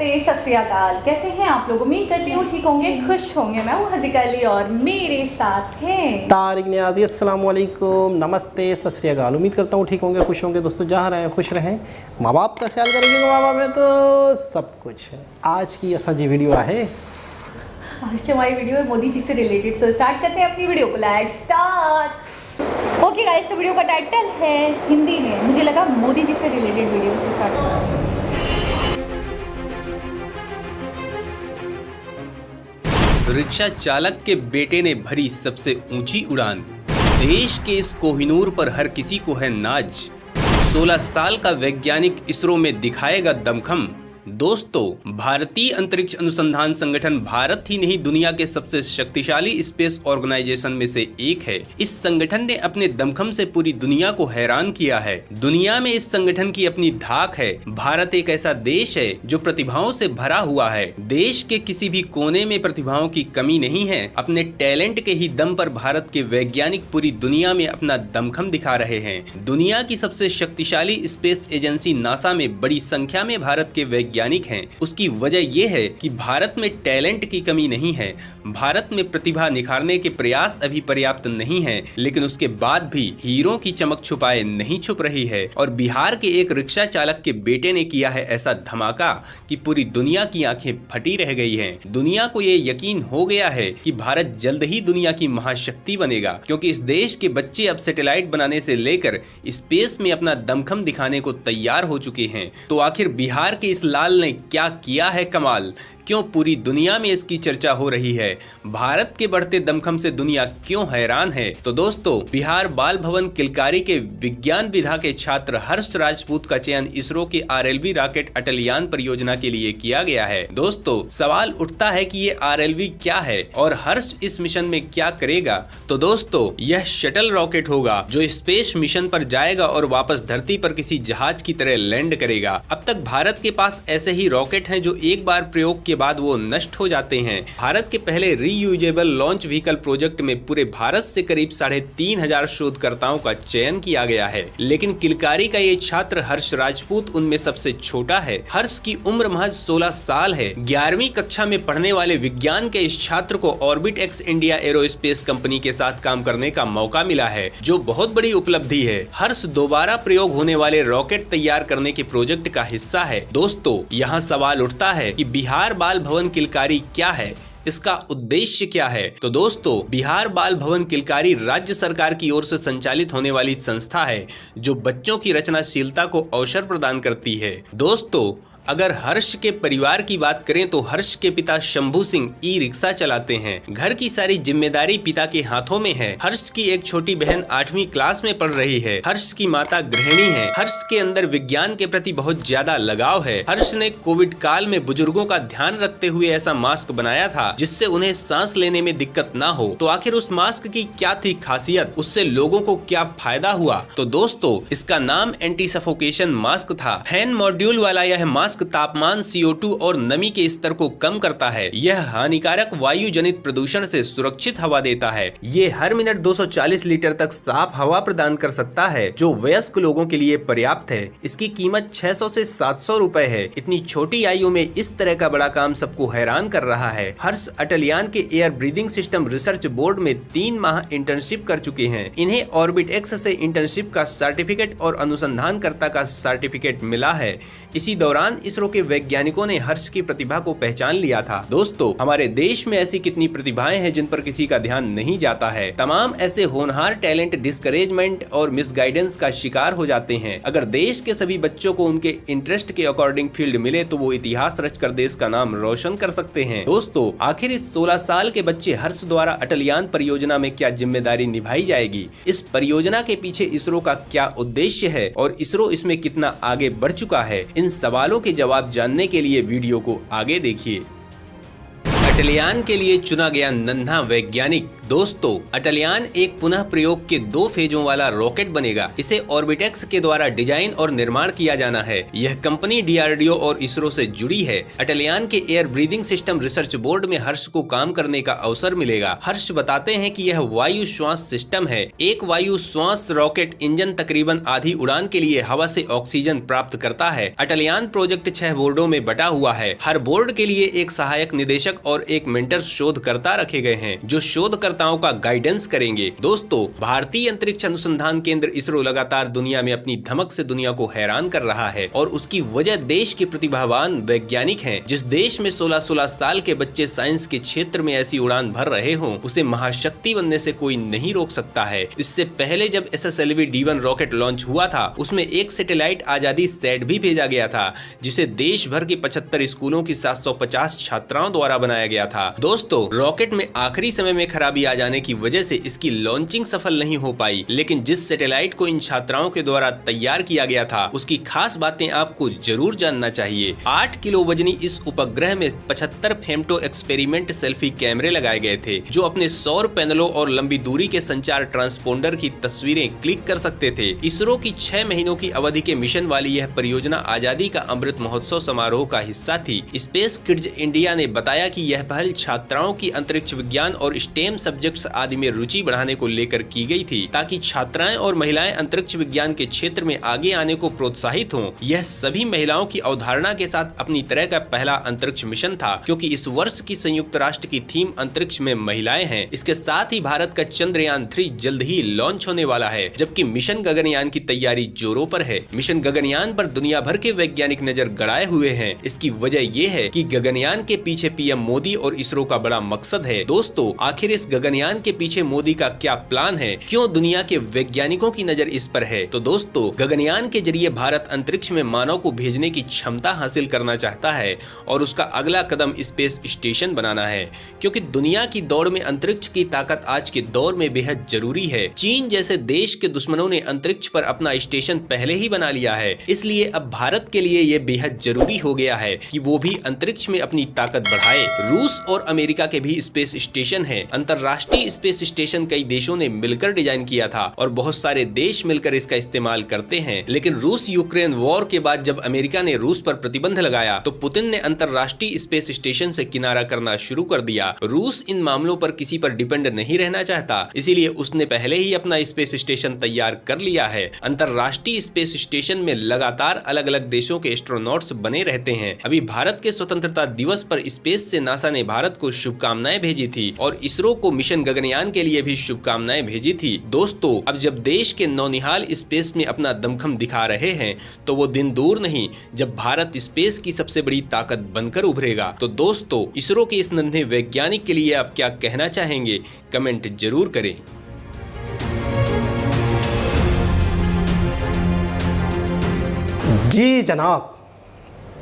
नमस्ते, सत श्री अकाल। कैसे हैं आप लोग? उम्मीद करती हूँ ठीक होंगे, खुश होंगे। मैं हूँ हज़ीका अली और मेरे साथ हैं तारिक नियाज़ी। अस्सलाम वालेकुम, नमस्ते, सत श्री अकाल। उम्मीद करता हूँ ठीक होंगे, खुश होंगे। दोस्तों जहाँ रहें खुश रहें, माँ बाप का ख्याल करेंगे। माँ बाप है तो सब कुछ है। आज की ऐसा जी वीडियो है, आज की हमारी वीडियो है मोदी जी से रिलेटेड। सो स्टार्ट करते हैं अपनी वीडियो को। Let's start. ओके गाइस, तो वीडियो का टाइटल है हिंदी में, मुझे लगा मोदी जी से रिलेटेड वीडियो से स्टार्ट करते हैं। रिक्शा चालक के बेटे ने भरी सबसे ऊंची उड़ान। देश के इस कोहिनूर पर हर किसी को है नाज। 16 साल का वैज्ञानिक इसरो में दिखाएगा दमखम। दोस्तों, भारतीय अंतरिक्ष अनुसंधान संगठन भारत ही नहीं दुनिया के सबसे शक्तिशाली स्पेस ऑर्गेनाइजेशन में से एक है। इस संगठन ने अपने दमखम से पूरी दुनिया को हैरान किया है। दुनिया में इस संगठन की अपनी धाक है। भारत एक ऐसा देश है जो प्रतिभाओं से भरा हुआ है। देश के किसी भी कोने में प्रतिभाओं की कमी नहीं है। अपने टैलेंट के ही दम पर भारत के वैज्ञानिक पूरी दुनिया में अपना दमखम दिखा रहे हैं। दुनिया की सबसे शक्तिशाली स्पेस एजेंसी नासा में बड़ी संख्या में भारत के वैज्ञानिक हैं। उसकी वजह यह है कि भारत में टैलेंट की कमी नहीं है। भारत में प्रतिभा निखारने के प्रयास अभी पर्याप्त नहीं है, लेकिन उसके बाद भी हीरों की चमक छुपाए नहीं छुप रही है। और बिहार के एक रिक्शा चालक के बेटे ने किया है ऐसा धमाका कि पूरी दुनिया की आंखें फटी रह गई हैं। दुनिया को ये यकीन हो गया है कि भारत जल्द ही दुनिया की महाशक्ति बनेगा, क्योंकि इस देश के बच्चे अब सैटेलाइट बनाने से लेकर स्पेस में अपना दमखम दिखाने को तैयार हो चुके हैं। तो आखिर बिहार के इस लाल ने क्या किया है कमाल? क्यों पूरी दुनिया में इसकी चर्चा हो रही है? भारत के बढ़ते दमखम से दुनिया क्यों हैरान है? तो दोस्तों, बिहार बाल भवन किलकारी के विज्ञान विधा के छात्र हर्ष राजपूत का चयन इसरो के RLV रॉकेट अटलयान परियोजना के लिए किया गया है। दोस्तों, सवाल उठता है कि ये RLV क्या है और हर्ष इस मिशन में क्या करेगा? तो दोस्तों, यह शटल रॉकेट होगा जो स्पेस मिशन पर जाएगा और वापस धरती पर किसी जहाज की तरह लैंड करेगा। अब तक भारत के पास ऐसे ही रॉकेट हैं जो एक बार प्रयोग के बाद वो नष्ट हो जाते हैं। भारत के पहले रीयूजेबल लॉन्च व्हीकल प्रोजेक्ट में पूरे भारत से करीब 3500 शोधकर्ताओं का चयन किया गया है, लेकिन किलकारी का ये छात्र हर्ष राजपूत उनमें सबसे छोटा है। हर्ष की उम्र महज 16 साल है। 11वीं कक्षा में पढ़ने वाले विज्ञान के इस छात्र को orbit x India aerospace company के साथ काम करने का मौका मिला है, जो बहुत बड़ी उपलब्धि है। हर्ष दोबारा प्रयोग होने वाले रॉकेट तैयार करने के प्रोजेक्ट का हिस्सा है। दोस्तों, यहाँ सवाल उठता है कि बिहार बाल भवन किलकारी क्या है, इसका उद्देश्य क्या है? तो दोस्तों, बिहार बाल भवन किलकारी राज्य सरकार की ओर से संचालित होने वाली संस्था है जो बच्चों की रचनाशीलता को अवसर प्रदान करती है। दोस्तों, अगर हर्ष के परिवार की बात करें तो हर्ष के पिता शंभू सिंह ई रिक्शा चलाते हैं। घर की सारी जिम्मेदारी पिता के हाथों में है। हर्ष की एक छोटी बहन 8वीं क्लास में पढ़ रही है। हर्ष की माता गृहिणी है। हर्ष के अंदर विज्ञान के प्रति बहुत ज्यादा लगाव है। हर्ष ने कोविड काल में बुजुर्गों का ध्यान रखते हुए ऐसा मास्क बनाया था जिससे उन्हें सांस लेने में दिक्कत ना हो। तो आखिर उस मास्क की क्या थी खासियत, उससे लोगों को क्या फायदा हुआ? तो दोस्तों, इसका नाम एंटी सफोकेशन मास्क था। फैन मॉड्यूल वाला यह मास्क तापमान, CO2 और नमी के स्तर को कम करता है। यह हानिकारक वायु जनित प्रदूषण से सुरक्षित हवा देता है। ये हर मिनट 240 लीटर तक साफ हवा प्रदान कर सकता है, जो वयस्क लोगों के लिए पर्याप्त है। इसकी कीमत 600 से 700 रुपए है। इतनी छोटी आयु में इस तरह का बड़ा काम सबको हैरान कर रहा है। हर्ष अटलयान के air breathing system research board में 3 माह इंटर्नशिप कर चुके हैं। इन्हें ऑर्बिट एक्स से इंटर्नशिप का सर्टिफिकेट और अनुसंधानकर्ता का सर्टिफिकेट मिला है। इसी दौरान इसरो के वैज्ञानिकों ने हर्ष की प्रतिभा को पहचान लिया था। दोस्तों, हमारे देश में ऐसी कितनी प्रतिभाएं हैं जिन पर किसी का ध्यान नहीं जाता है। तमाम ऐसे होनहार टैलेंट डिस्करेजमेंट और मिसगाइडेंस का शिकार हो जाते हैं। अगर देश के सभी बच्चों को उनके इंटरेस्ट के अकॉर्डिंग फील्ड मिले तो वो इतिहास रचकर देश का नाम रोशन कर सकते हैं। दोस्तों, आखिर इस 16 साल के बच्चे हर्ष द्वारा अटलयान परियोजना में क्या जिम्मेदारी निभाई जाएगी? इस परियोजना के पीछे इसरो का क्या उद्देश्य है और इसरो इसमें कितना आगे बढ़ चुका है? इन सवालों के जवाब जानने के लिए वीडियो को आगे देखिए। अटलयान के लिए चुना गया नन्हा वैज्ञानिक। दोस्तों, अटलयान एक पुनः प्रयोग के 2 फेजों वाला रॉकेट बनेगा। इसे ऑर्बिटेक्स के द्वारा डिजाइन और निर्माण किया जाना है। यह कंपनी डीआरडीओ और इसरो से जुड़ी है। अटलयान के air breathing system research board में हर्ष को काम करने का अवसर मिलेगा। हर्ष बताते हैं कि यह वायु श्वास सिस्टम है। एक वायु श्वास रॉकेट इंजन तकरीबन आधी उड़ान के लिए हवा से ऑक्सीजन प्राप्त करता है। अटलयान प्रोजेक्ट 6 बोर्डों में बटा हुआ है। हर बोर्ड के लिए एक सहायक निदेशक और एक मेंटर शोधकर्ता रखे गए हैं, जो शोधकर्ताओं का गाइडेंस करेंगे। दोस्तों, भारतीय अंतरिक्ष अनुसंधान केंद्र इसरो लगातार दुनिया में अपनी धमक से दुनिया को हैरान कर रहा है और उसकी वजह देश के प्रतिभावान वैज्ञानिक हैं। जिस देश में 16-16 साल के बच्चे साइंस के क्षेत्र में ऐसी उड़ान भर रहे हों, उसे महाशक्ति बनने से कोई नहीं रोक सकता है। इससे पहले जब SSLV D1 रॉकेट लॉन्च हुआ था, उसमें एक सैटेलाइट आजादी सैट भी भेजा गया था, जिसे देश भर के 75 स्कूलों की 750 छात्राओं द्वारा बनाया गया था। दोस्तों, रॉकेट में आखिरी समय में खराबी आ जाने की वजह से इसकी लॉन्चिंग सफल नहीं हो पाई, लेकिन जिस सैटेलाइट को इन छात्राओं के द्वारा तैयार किया गया था, उसकी खास बातें आपको जरूर जानना चाहिए। 8 किलो वजनी इस उपग्रह में 75 फेम्टो एक्सपेरिमेंट सेल्फी कैमरे लगाए गए थे, जो अपने सौर पैनलों और लंबी दूरी के संचार ट्रांसपोंडर की तस्वीरें क्लिक कर सकते थे। इसरो की 6 महीनों की अवधि के मिशन वाली यह परियोजना आजादी का अमृत महोत्सव समारोह का हिस्सा थी। स्पेस किड्स इंडिया ने बताया कि यह पहल छात्राओं की अंतरिक्ष विज्ञान और स्टेम सब्जेक्ट्स आदि में रुचि बढ़ाने को लेकर की गई थी, ताकि छात्राएं और महिलाएं अंतरिक्ष विज्ञान के क्षेत्र में आगे आने को प्रोत्साहित हों। यह सभी महिलाओं की अवधारणा के साथ अपनी तरह का पहला अंतरिक्ष मिशन था, क्योंकि इस वर्ष की संयुक्त राष्ट्र की थीम अंतरिक्ष में महिलाएं हैं। इसके साथ ही भारत का चंद्रयान 3 जल्द ही लॉन्च होने वाला है, जबकि मिशन गगनयान की तैयारी जोरों पर है। मिशन गगनयान पर दुनिया भर के वैज्ञानिक नजर गड़ाए हुए हैं। इसकी वजह ये है कि गगनयान के पीछे पीएम मोदी और इसरो का बड़ा मकसद है। दोस्तों, आखिर इस गगनयान के पीछे मोदी का क्या प्लान है? क्यों दुनिया के वैज्ञानिकों की नजर इस पर है? तो दोस्तों, गगनयान के जरिए भारत अंतरिक्ष में मानव को भेजने की क्षमता हासिल करना चाहता है और उसका अगला कदम स्पेस स्टेशन बनाना है, क्योंकि दुनिया की दौड़ में अंतरिक्ष की ताकत आज के दौर में बेहद जरूरी है। चीन जैसे देश के दुश्मनों ने अंतरिक्ष पर अपना स्टेशन पहले ही बना लिया है, इसलिए अब भारत के लिए ये बेहद जरूरी हो गया है कि वो भी अंतरिक्ष में अपनी ताकत बढ़ाए। रूस और अमेरिका के भी स्पेस स्टेशन है। अंतरराष्ट्रीय स्पेस स्टेशन कई देशों ने मिलकर डिजाइन किया था और बहुत सारे देश मिलकर इसका इस्तेमाल करते हैं, लेकिन रूस यूक्रेन वॉर के बाद जब अमेरिका ने रूस पर प्रतिबंध लगाया, तो पुतिन ने अंतरराष्ट्रीय स्पेस स्टेशन से किनारा करना शुरू कर दिया। रूस इन मामलों पर किसी पर डिपेंड नहीं रहना चाहता, इसीलिए उसने पहले ही अपना स्पेस स्टेशन तैयार कर लिया है। अंतरराष्ट्रीय स्पेस स्टेशन में लगातार अलग अलग देशों के एस्ट्रोनॉट्स बने रहते हैं। अभी भारत के स्वतंत्रता दिवस पर स्पेस से नासा ने भारत को शुभकामनाएं भेजी थी और इसरो को मिशन गगनयान के लिए भी शुभकामनाएं भेजी थी। दोस्तों, अब जब देश के नौनिहाल स्पेस में अपना दमखम दिखा रहे हैं, तो वो दिन दूर नहीं जब भारत स्पेस की सबसे बड़ी ताकत बनकर उभरेगा। तो दोस्तों, इसरो के इस नन्हे वैज्ञानिक के लिए आप क्या कहना चाहेंगे? कमेंट जरूर करें। जी जनाब,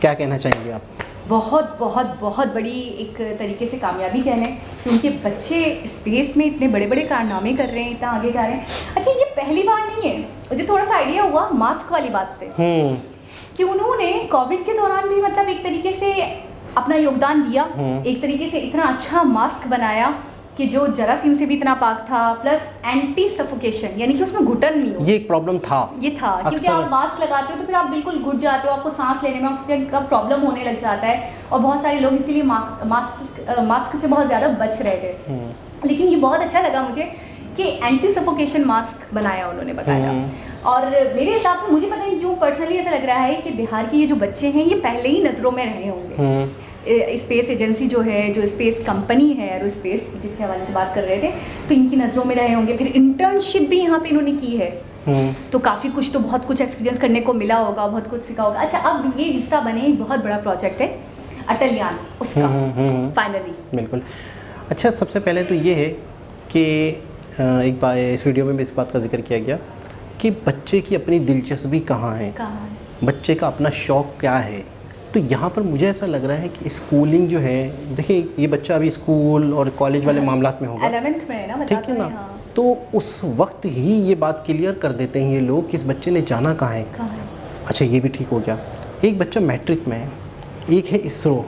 क्या कहना चाहेंगे आप? बहुत बहुत बहुत बड़ी एक तरीके से कामयाबी कह लें कि उनके बच्चे स्पेस में इतने बड़े बड़े कारनामे कर रहे हैं, इतना आगे जा रहे हैं। अच्छा, ये पहली बार नहीं है। मुझे थोड़ा सा आइडिया हुआ मास्क वाली बात से कि उन्होंने कोविड के दौरान भी मतलब एक तरीके से अपना योगदान दिया। एक तरीके से इतना अच्छा मास्क बनाया कि जो जरासीम से भी इतना पाक था, प्लस एंटी सफोकेशन, यानी कि उसमें घुटन नहीं हो। ये एक प्रॉब्लम था, ये था क्योंकि आप मास्क लगाते हो तो फिर आप बिल्कुल घुट जाते हो, आपको सांस लेने में ऑक्सीजन का प्रॉब्लम होने लग जाता है, और बहुत सारे लोग इसीलिए मास्क से बहुत ज़्यादा बच रहे थे। लेकिन ये बहुत अच्छा लगा मुझे कि एंटी सफोकेशन मास्क बनाया उन्होंने, बताया। और मेरे हिसाब से मुझे पता नहीं क्यों पर्सनली ऐसा लग रहा है कि बिहार के ये जो बच्चे हैं, ये पहले ही नज़रों में रहे होंगे। स्पेस एजेंसी जो है, जो स्पेस कंपनी है एरोस्पेस, जिसके हवाले से बात कर रहे थे, तो इनकी नज़रों में रहे होंगे। फिर इंटर्नशिप भी यहाँ पे इन्होंने की है, तो काफ़ी कुछ, तो बहुत कुछ एक्सपीरियंस करने को मिला होगा, बहुत कुछ सीखा होगा। अच्छा, अब ये हिस्सा बने, एक बहुत बड़ा प्रोजेक्ट है अटलयान, उसका फाइनली। बिल्कुल। अच्छा, सबसे पहले तो ये है कि एक बार इस वीडियो में भी इस बात का जिक्र किया गया कि बच्चे की अपनी दिलचस्पी कहाँ है, बच्चे का अपना शौक़ क्या है। तो यहाँ पर मुझे ऐसा लग रहा है कि स्कूलिंग जो है, देखिए ये बच्चा अभी स्कूल और कॉलेज वाले मामलात में होगा, 11th में है ना, ठीक है ना। तो उस वक्त ही ये बात क्लियर कर देते हैं ये लोग कि इस बच्चे ने जाना कहाँ है। अच्छा, ये भी ठीक हो गया। एक बच्चा मैट्रिक में है, एक है इसरो,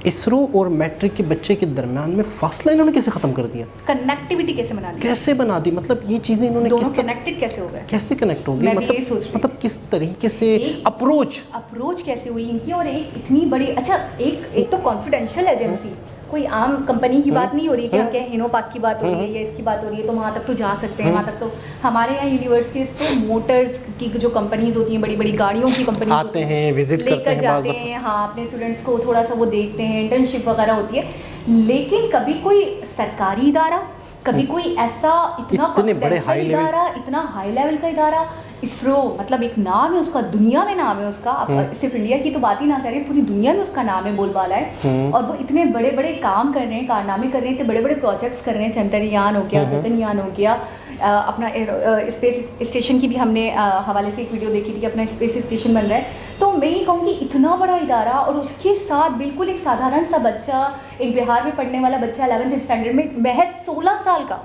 इसरो और मैट्रिक के बच्चे के दरमियान में फासला इन्होंने कैसे ख़त्म कर दिया? कनेक्टिविटी कैसे बना दी? कैसे बना दी? मतलब ये चीज़ें इन्होंने दोनों कनेक्टेड कैसे हो गए? कैसे कनेक्ट हो गई? मैं भी यही सोच रही थी। मतलब किस तरीके से अप्रोच कैसे हुई इनकी? और एक इतनी बड़ी, अच्छा एक तो कॉन्फिडेंशियल एजेंसी, कोई आम कंपनी की बात नहीं हो रही कि हम क्या हिनोपाक की बात हो रही है या इसकी बात हो रही है, तो वहाँ तक तो जा सकते हैं। वहाँ तक तो हमारे यहाँ यूनिवर्सिटीज से मोटर्स की जो कंपनीज होती हैं, बड़ी बड़ी गाड़ियों की कंपनीज आते हैं, विजिट करते हैं, जाते हैं, हाँ, अपने स्टूडेंट्स को थोड़ा सा वो देखते हैं, इंटर्नशिप वगैरह होती है। लेकिन कभी कोई सरकारी इदारा, कभी कोई ऐसा इतने बड़े हाई लेवल इदारा, इतना हाई लेवल का इदारा, इसरो, मतलब एक नाम है उसका, दुनिया में नाम है उसका। आप सिर्फ इंडिया की तो बात ही ना करें, पूरी दुनिया में उसका नाम है, बोलबाला है। और वो इतने बड़े बड़े काम कर रहे हैं, कारनामे कर रहे हैं, इतने बड़े बड़े प्रोजेक्ट्स कर रहे हैं। चंद्रयान हो गया, गगनयान हो गया, अपना स्पेस स्टेशन की भी हमने हवाले से एक वीडियो देखी थी कि अपना स्पेस स्टेशन बन रहा है। तो मैं ये कहूँगी इतना बड़ा इदारा, और उसके साथ बिल्कुल एक साधारण सा बच्चा, एक बिहार में पढ़ने वाला बच्चा 11th स्टैंडर्ड में, महज 16 साल का,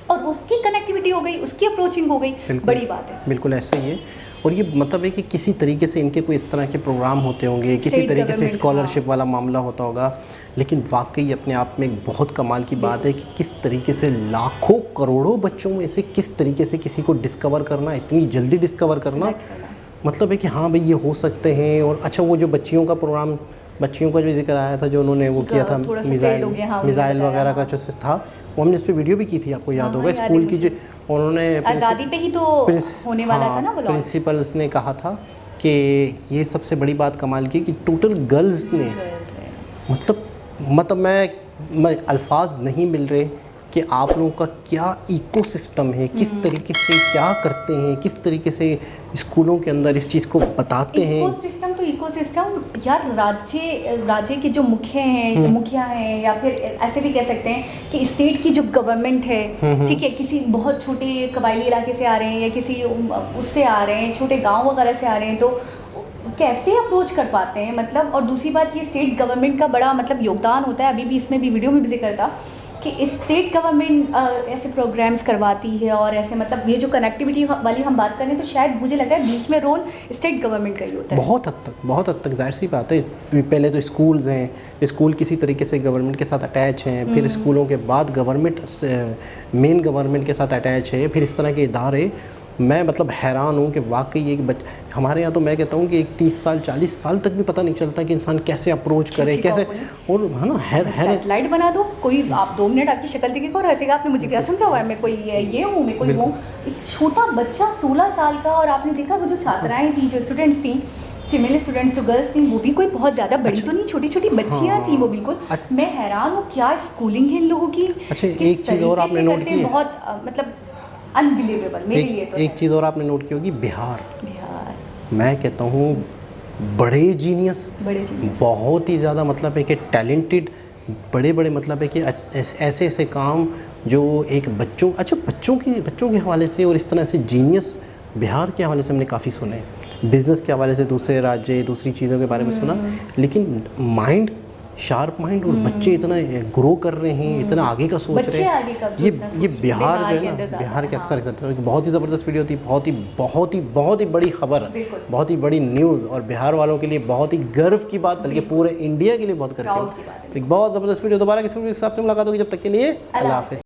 और उसकी कनेक्टिविटी हो गई, उसकी अप्रोचिंग हो गई, बड़ी बात है। बिल्कुल ऐसा ही है। और ये मतलब है कि किसी तरीके से इनके कोई इस तरह के प्रोग्राम होते होंगे, किसी तरीके से स्कॉलरशिप वाला मामला होता होगा। लेकिन वाकई अपने आप में एक बहुत कमाल की बात है कि किस तरीके से लाखों करोड़ों बच्चों में से किस तरीके से किसी को डिस्कवर करना, इतनी जल्दी डिस्कवर करना, मतलब है कि हाँ भाई ये हो सकते हैं। और अच्छा, वो जो बच्चियों का प्रोग्राम, बच्चियों का जो जिक्र आया था, जो उन्होंने वो किया था, मिसाइल वगैरह का जो था, वो हमने इस पर वीडियो भी की थी, आपको याद होगा, स्कूल की जो उन्होंने आज़ादी पे ही तो होने वाला था ना, प्रिंसिपल्स ने कहा था कि ये सबसे बड़ी बात कमाल की कि टोटल गर्ल्स ने, मतलब मैं अल्फाज नहीं मिल रहे कि आप लोगों का क्या इकोसिस्टम है, किस तरीके से क्या करते हैं, किस तरीके से स्कूलों के अंदर इस चीज़ को बताते हैं। इकोसिस्टम यार, राज्य के जो मुखिया हैं, या फिर ऐसे भी कह सकते हैं कि स्टेट की जो गवर्नमेंट है, ठीक है, किसी बहुत छोटे कबायली इलाके से आ रहे हैं या किसी उससे आ रहे हैं, छोटे गांव वगैरह से आ रहे हैं, तो कैसे अप्रोच कर पाते हैं, मतलब। और दूसरी बात, ये स्टेट गवर्नमेंट का बड़ा मतलब योगदान होता है। अभी भी इसमें भी वीडियो में भी जिक्र था कि स्टेट गवर्नमेंट ऐसे प्रोग्राम्स करवाती है, और ऐसे मतलब ये जो कनेक्टिविटी वाली हम बात करें, तो शायद मुझे लग रहा है बीच में रोल स्टेट गवर्नमेंट का ही होता है। बहुत हद तक जाहिर सी बात है। पहले तो स्कूल्स हैं, स्कूल किसी तरीके से गवर्नमेंट के साथ अटैच हैं, फिर स्कूलों के बाद मेन गवर्नमेंट के साथ अटैच है, फिर इस तरह के इदारे। मैं मतलब हैरान हूँ कि वाकई एक हमारे यहाँ तो मैं कहता हूँ कि एक 30 साल 40 साल तक भी पता नहीं चलता कि इंसान कैसे अप्रोच करे, कैसे, और है ना, सैटेलाइट बना दो, कोई आप 2 मिनट आपकी शक्ल देखेगा और हंसेगा, आपने मुझे क्या समझा हुआ है, मैं कोई ये हूँ, मैं कोई हूँ। एक छोटा बच्चा 16 साल का, और आपने देखा वो जो छात्राएँ थी, जो स्टूडेंट्स थी, फीमेल स्टूडेंट्स जो गर्ल्स थी, वो भी कोई बहुत ज़्यादा बड़ी तो नहीं, छोटी छोटी बच्चियाँ थी वो, बिल्कुल। मैं हैरान हूँ क्या स्कूलिंग है इन लोगों की। अच्छा, एक चीज़ और आपने नोट की, बहुत मतलब अनबिलीवेबल मेरे लिए तो। एक चीज़ और आपने नोट की होगी, बिहार मैं कहता हूँ बड़े जीनियस, बहुत ही ज़्यादा, मतलब है कि टैलेंटेड, बड़े मतलब है कि ऐसे ऐसे काम जो एक बच्चों के हवाले से, और इस तरह से जीनियस बिहार के हवाले से हमने काफ़ी सुने हैं। बिज़नेस के हवाले से दूसरे राज्य, दूसरी चीज़ों के बारे में सुना, लेकिन माइंड, शार्प माइंड, और बच्चे इतना ग्रो कर रहे हैं, इतना आगे का सोच रहे हैं। ये बिहार जो है ना, बिहार के अक्सर बहुत ही ज़बरदस्त वीडियो थी, बहुत ही बड़ी खबर, बहुत ही बड़ी न्यूज़, और बिहार वालों के लिए बहुत ही गर्व की बात, बल्कि पूरे इंडिया के लिए बहुत गर्व की बात। एक बहुत ज़बरदस्त वीडियो। दोबारा किसी हिसाब से मुलाकात होगी, जब तक के लिए अल्लाह हाफ़िज़।